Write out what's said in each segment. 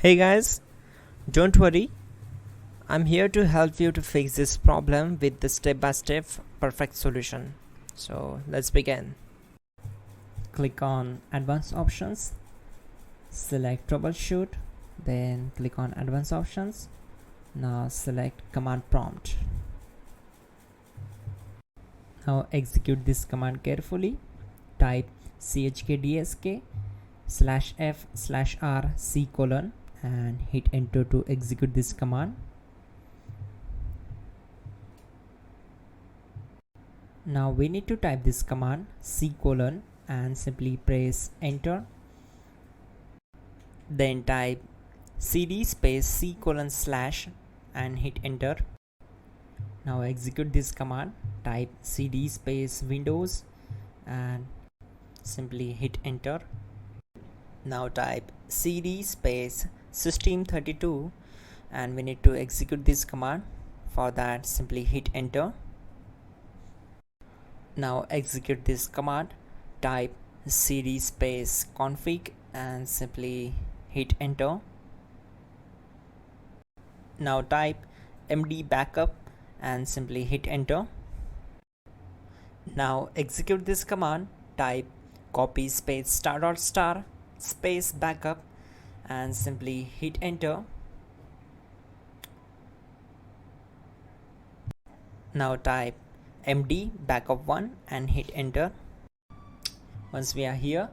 Hey guys, don't worry, I'm here to help you to fix this problem with the step-by-step perfect solution. So let's begin. Click on Advanced Options, select Troubleshoot, then click on Advanced Options. Now select Command Prompt. Now execute this command carefully. Type chkdsk/f/r/c: and hit enter to execute this command. Now we need to type this command c: and simply press enter. Then type cd space c: and hit enter. Now execute this command. Type cd space windows and simply hit enter. Now type cd space system32 and we need to execute this command. For that, simply hit enter. Now execute this command. Type cd space config and simply hit enter. Now type md backup and simply hit enter. Now execute this command. Type copy space *** space backup and simply hit enter. Now type md backup1 and hit enter. Once we are here,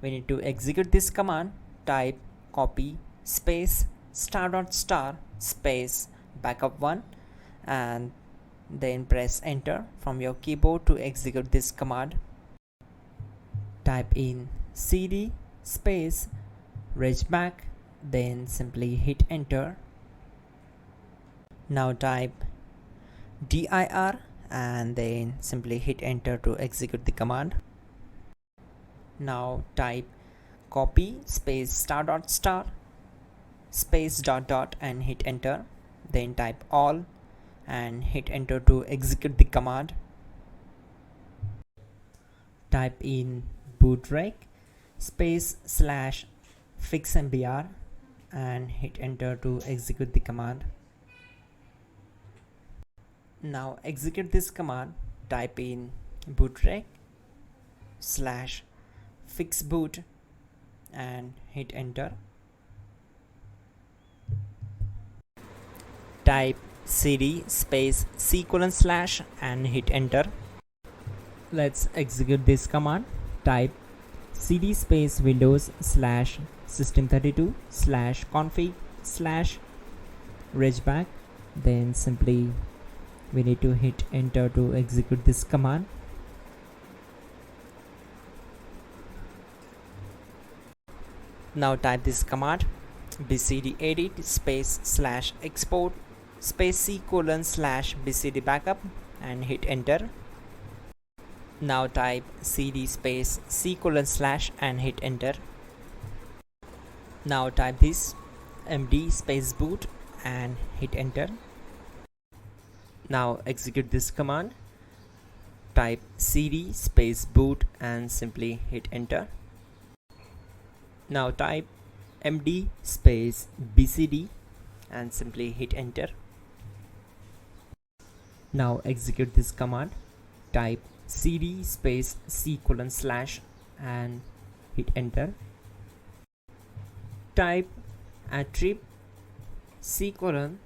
we need to execute this command. Type copy space *** space backup1 and then press enter from your keyboard to execute this command. Type in cd space regback, then simply hit enter. Now type dir and then simply hit enter to execute the command. Now type copy space *** space ... and hit enter. Then type all and hit enter to execute the command. Type in bootrec space /fixmbr and hit enter to execute the command. Now execute this command. Type in bootrec /fixboot and hit enter. Type cd space c: and hit enter. Let's execute this command. Type cd space windows /system32 /config /regback, then simply we need to hit enter to execute this command. Now type this command bcdedit space /export space c: /bcd backup and hit enter. Now type cd space c: and hit enter. Now type this md space boot and hit enter. Now execute this command. Type cd space boot and simply hit enter. Now type md space bcd and simply hit enter. Now execute this command. Type cd space c: and hit enter. Type attrib c: /boot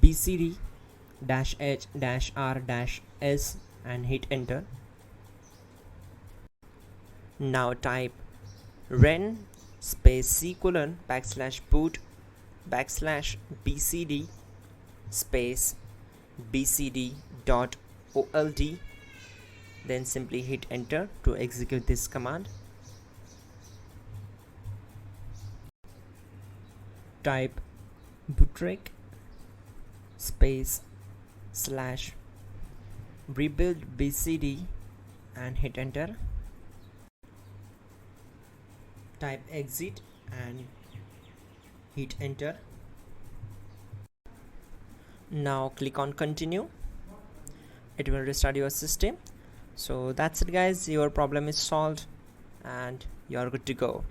/bcd -h-r-s and hit enter. Now type ren space c: /boot /bcd space bcd.old, then simply hit enter to execute this command. Type bootrec space /rebuildbcd and hit enter. Type exit and hit enter. Now click on continue. It will restart your system. So that's it guys, your problem is solved and you're good to go.